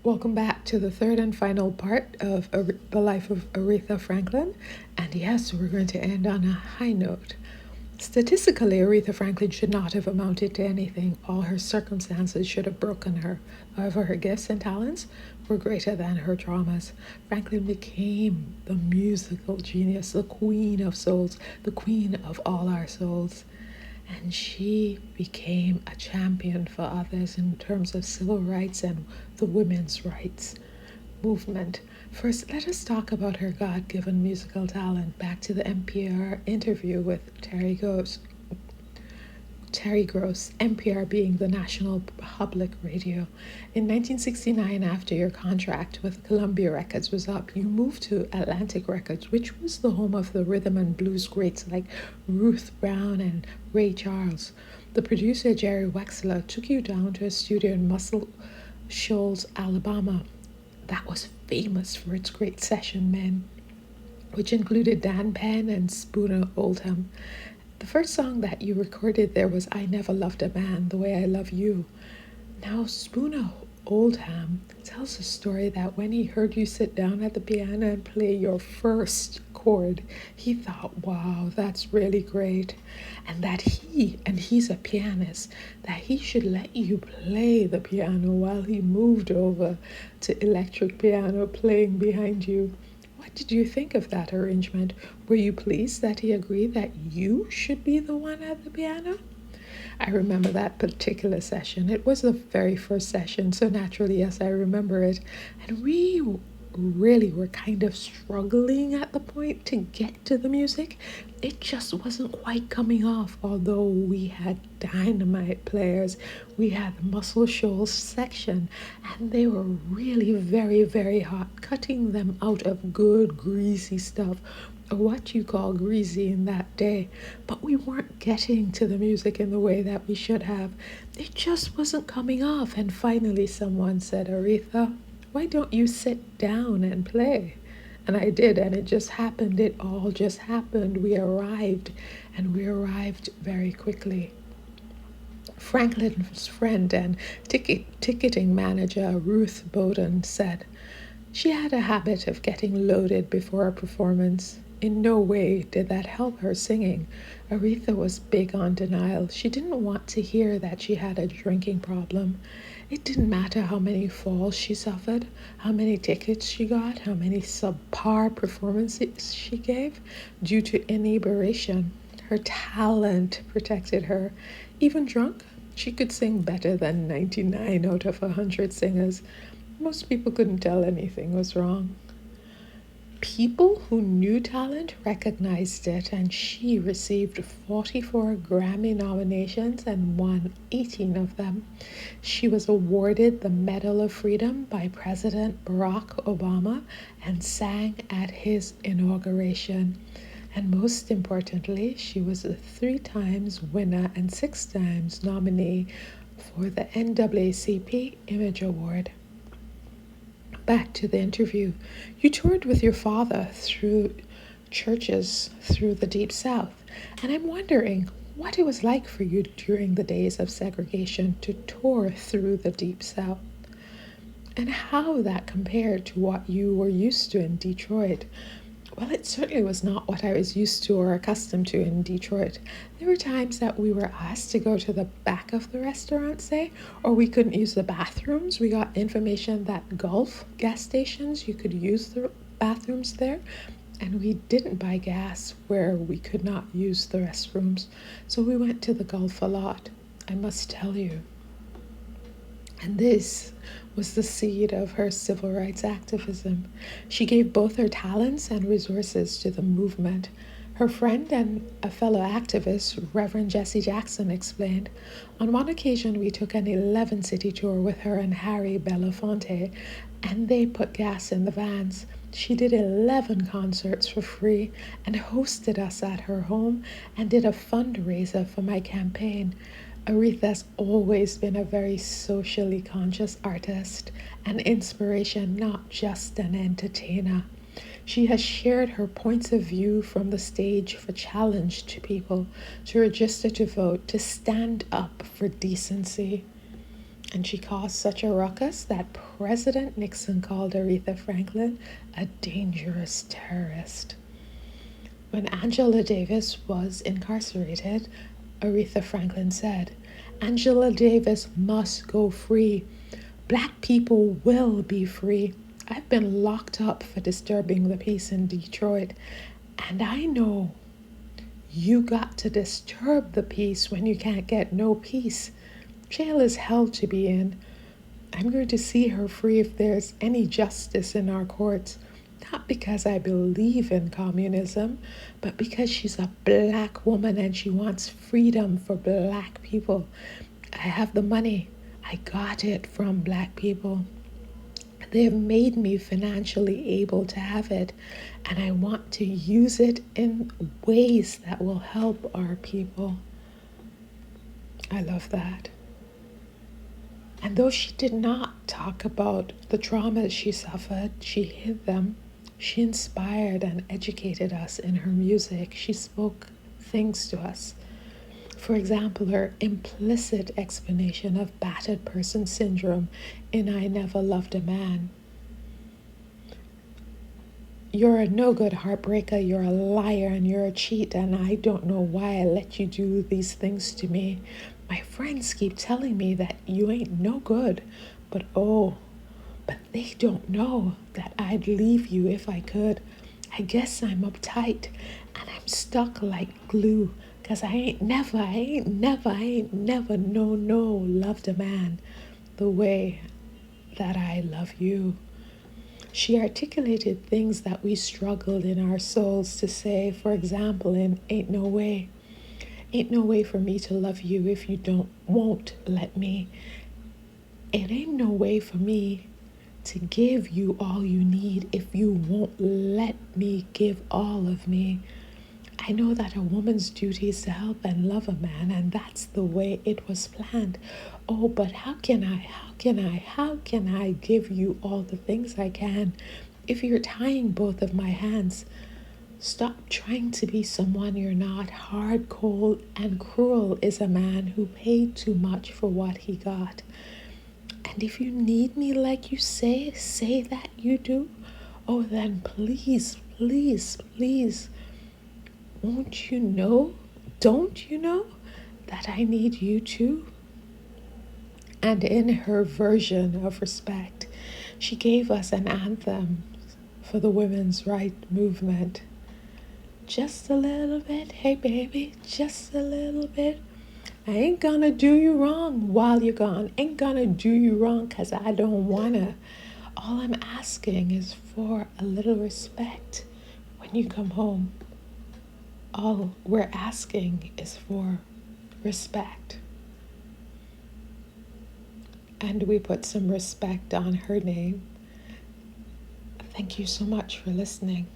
Welcome back to the third and final part of the life of Aretha Franklin. And yes, we're going to end on a high note. Statistically, Aretha Franklin should not have amounted to anything. All her circumstances should have broken her. However, her gifts and talents were greater than her traumas. Franklin became the musical genius, the queen of souls, the queen of all our souls. And she became a champion for others in terms of civil rights and the women's rights movement. First, let us talk about her God given musical talent. Back to the NPR interview with Terry Gross, NPR being the National Public Radio. In 1969, after your contract with Columbia Records was up, you moved to Atlantic Records, which was the home of the rhythm and blues greats like Ruth Brown and Ray Charles. The producer, Jerry Wexler, took you down to a studio in Muscle Shoals, Alabama, that was famous for its great session men, which included Dan Penn and Spooner Oldham. The first song that you recorded there was I Never Loved a Man the Way I Love You. Now, Spooner Oldham tells a story that when he heard you sit down at the piano and play your first chord, he thought, wow, that's really great. And that he's a pianist, that he should let you play the piano while he moved over to electric piano playing behind you. What did you think of that arrangement? Were you pleased that he agreed that you should be the one at the piano? I remember that particular session. It was the very first session, so naturally, yes, I remember it. And we really were kind of struggling at the point to get to the music. It just wasn't quite coming off, although we had dynamite players. We had the Muscle Shoals section, and they were really very, very hot, cutting them out of good, greasy stuff, or what you call greasy in that day. But we weren't getting to the music in the way that we should have. It just wasn't coming off. And finally, someone said, Aretha, why don't you sit down and play? And I did, and it just happened. It all just happened. We arrived, and we arrived very quickly. Franklin's friend and ticketing manager, Ruth Bowden, said she had a habit of getting loaded before a performance. In no way did that help her singing. Aretha was big on denial. She didn't want to hear that she had a drinking problem. It didn't matter how many falls she suffered, how many tickets she got, how many subpar performances she gave due to inebriation. Her talent protected her. Even drunk, she could sing better than 99 out of 100 singers. Most people couldn't tell anything was wrong. People who knew talent recognized it, and she received 44 Grammy nominations and won 18 of them. She was awarded the Medal of Freedom by President Barack Obama and sang at his inauguration. And most importantly, she was a 3 times winner and 6 times nominee for the NAACP Image Award. Back to the interview. You toured with your father through churches through the Deep South, and I'm wondering what it was like for you during the days of segregation to tour through the Deep South, and how that compared to what you were used to in Detroit. Well, it certainly was not what I was used to or accustomed to in Detroit. There were times that we were asked to go to the back of the restaurant, say, or we couldn't use the bathrooms. We got information that Gulf gas stations, you could use the bathrooms there, and we didn't buy gas where we could not use the restrooms. So we went to the Gulf a lot, I must tell you. And this was the seed of her civil rights activism. She gave both her talents and resources to the movement. Her friend and a fellow activist, Reverend Jesse Jackson, explained, on one occasion we took an 11-city tour with her and Harry Belafonte, and they put gas in the vans. She did 11 concerts for free and hosted us at her home and did a fundraiser for my campaign. Aretha's always been a very socially conscious artist, an inspiration, not just an entertainer. She has shared her points of view from the stage for challenge to people, to register to vote, to stand up for decency. And she caused such a ruckus that President Nixon called Aretha Franklin a dangerous terrorist. When Angela Davis was incarcerated, Aretha Franklin said, "Angela Davis must go free. Black people will be free. I've been locked up for disturbing the peace in Detroit, and I know you got to disturb the peace when you can't get no peace. Jail is hell to be in. I'm going to see her free if there's any justice in our courts. Not because I believe in communism, but because she's a black woman and she wants freedom for black people. I have the money. I got it from black people. They've made me financially able to have it, and I want to use it in ways that will help our people." I love that. And though she did not talk about the traumas she suffered, she hid them. She inspired and educated us in her music. She spoke things to us. For example, her implicit explanation of battered person syndrome in I Never Loved a Man. You're a no good heartbreaker, you're a liar, and you're a cheat, and I don't know why I let you do these things to me. My friends keep telling me that you ain't no good, but they don't know that I'd leave you if I could. I guess I'm uptight and I'm stuck like glue, 'cause I ain't never no loved a man the way that I love you. She articulated things that we struggled in our souls to say. For example, in Ain't No Way. Ain't no way for me to love you if you won't let me. It ain't no way for me to give you all you need if you won't let me give all of me. I know that a woman's duty is to help and love a man, and that's the way it was planned. Oh, but how can I give you all the things I can if you're tying both of my hands? Stop trying to be someone you're not. Hard, cold, and cruel is a man who paid too much for what he got. And if you need me like you say that you do, oh, then please, won't you know, don't you know that I need you too? And in her version of respect, she gave us an anthem for the women's rights movement. Just a little bit, hey baby, just a little bit. I ain't gonna do you wrong while you're gone. Ain't gonna do you wrong 'cause I don't wanna. All I'm asking is for a little respect when you come home. All we're asking is for respect. And we put some respect on her name. Thank you so much for listening.